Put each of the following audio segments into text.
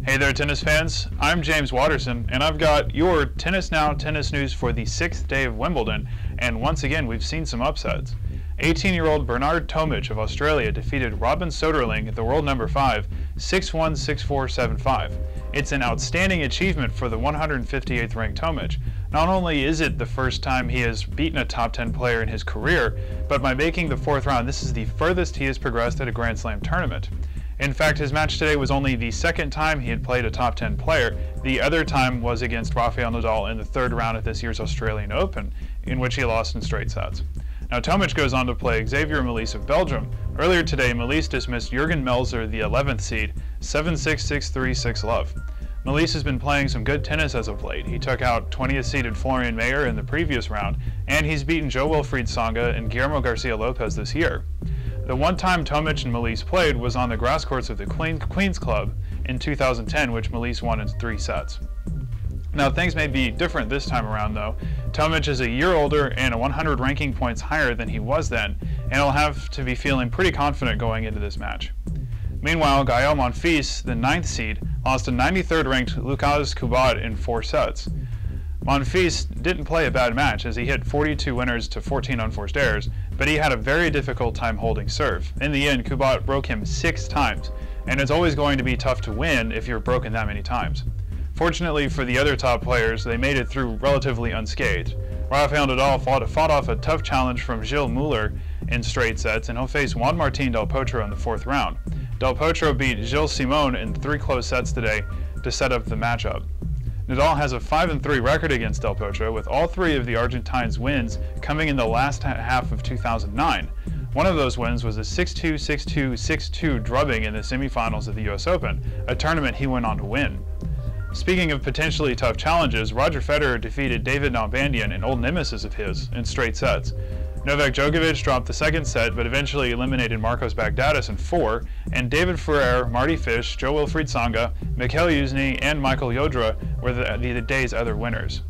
Hey there, tennis fans. I'm James Waterson, and I've got your Tennis Now tennis news for the 6th day of Wimbledon, and once again we've seen some upsets. 18-year-old Bernard Tomic of Australia defeated Robin Soderling, the world number 5, 6-1, 6-4, 7-5. It's an outstanding achievement for the 158th ranked Tomic. Not only is it the first time he has beaten a top 10 player in his career, but by making the 4th round, this is the furthest he has progressed at a Grand Slam tournament. In fact, his match today was only the 2nd time he had played a top 10 player. The other time was against Rafael Nadal in the 3rd round of this year's Australian Open, in which he lost in straight sets. Now, Tomic goes on to play Xavier Malisse of Belgium. Earlier today, Malisse dismissed Jurgen Melzer, the 11th seed, 7-6, 6-3, 6-love. Malisse has been playing some good tennis as of late. He took out 20th seeded Florian Mayer in the previous round, and he's beaten Jo-Wilfried Tsonga and Guillermo Garcia Lopez this year. The one time Tomic and Malisse played was on the grass courts of the Queen's Club in 2010, which Malisse won in 3 sets. Now, things may be different this time around, though. Tomic is a year older and 100 ranking points higher than he was then, and he'll have to be feeling pretty confident going into this match. Meanwhile, Gael Monfils, the 9th seed, lost to 93rd ranked Łukasz Kubot in 4 sets. Monfils didn't play a bad match as he hit 42 winners to 14 unforced errors, but he had a very difficult time holding serve. In the end, Kubot broke him 6 times, and it's always going to be tough to win if you're broken that many times. Fortunately for the other top players, they made it through relatively unscathed. Rafael Nadal fought off a tough challenge from Gilles Muller in straight sets, and he'll face Juan Martín del Potro in the 4th round. Del Potro beat Gilles Simon in 3 close sets today to set up the matchup. Nadal has a 5-3 record against Del Potro, with all 3 of the Argentine's wins coming in the last half of 2009. One of those wins was a 6-2, 6-2, 6-2 drubbing in the semifinals of the US Open, a tournament he went on to win. Speaking of potentially tough challenges, Roger Federer defeated David Nalbandian, an old nemesis of his, in straight sets. Novak Djokovic dropped the 2nd set, but eventually eliminated Marcos Baghdatis in 4, and David Ferrer, Marty Fish, Jo-Wilfried Tsonga, Mikhail Yuzny, and Michael Yodra were the day's other winners.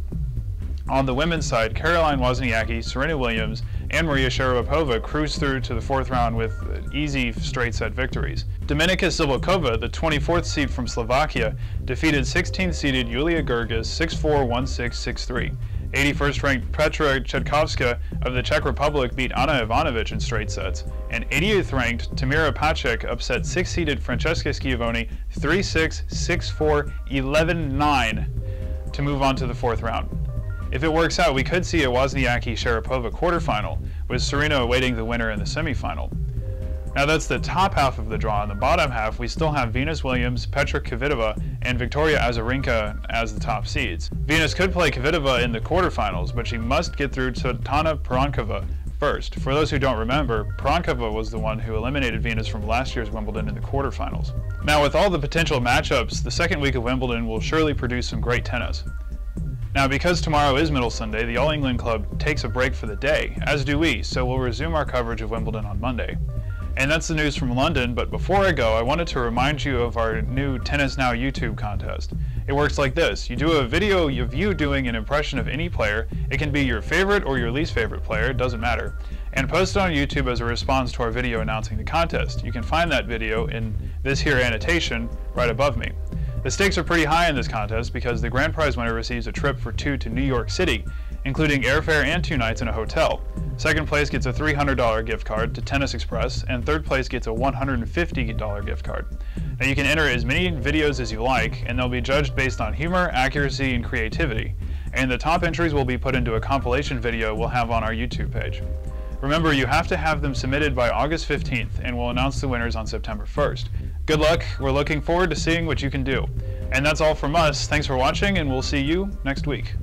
On the women's side, Caroline Wozniacki, Serena Williams, and Maria Sharapova cruised through to the 4th round with easy straight set victories. Dominika Sivakova, the 24th seed from Slovakia, defeated 16th seeded Julia Goerges 6-4, 1-6, 6-3. 81st ranked Petra Chetkovska of the Czech Republic beat Ana Ivanovic in straight sets, and 80th ranked Tamira Pacek upset 6th seeded Francesca Schiavone 3-6, 6-4, 11-9 to move on to the 4th round. If it works out, we could see a Wozniacki-Sharapova quarterfinal, with Serena awaiting the winner in the semifinal. Now that's the top half of the draw. In the bottom half, we still have Venus Williams, Petra Kvitova, and Victoria Azarenka as the top seeds. Venus could play Kvitova in the quarterfinals, but she must get through to Tana Perankova first. For those who don't remember, Perankova was the one who eliminated Venus from last year's Wimbledon in the quarterfinals. Now, with all the potential matchups, the 2nd week of Wimbledon will surely produce some great tennis. Now, because tomorrow is Middle Sunday, the All England Club takes a break for the day, as do we, so we'll resume our coverage of Wimbledon on Monday. And that's the news from London, but before I go, I wanted to remind you of our new Tennis Now YouTube contest. It works like this. You do a video of you doing an impression of any player. It can be your favorite or your least favorite player, it doesn't matter. And post it on YouTube as a response to our video announcing the contest. You can find that video in this here annotation right above me. The stakes are pretty high in this contest because the grand prize winner receives a trip for 2 to New York City, including airfare and 2 nights in a hotel. 2nd place gets a $300 gift card to Tennis Express, and 3rd place gets a $150 gift card. Now, you can enter as many videos as you like, and they'll be judged based on humor, accuracy, and creativity. And the top entries will be put into a compilation video we'll have on our YouTube page. Remember, you have to have them submitted by August 15th, and we'll announce the winners on September 1st. Good luck, we're looking forward to seeing what you can do. And that's all from us. Thanks for watching, and we'll see you next week.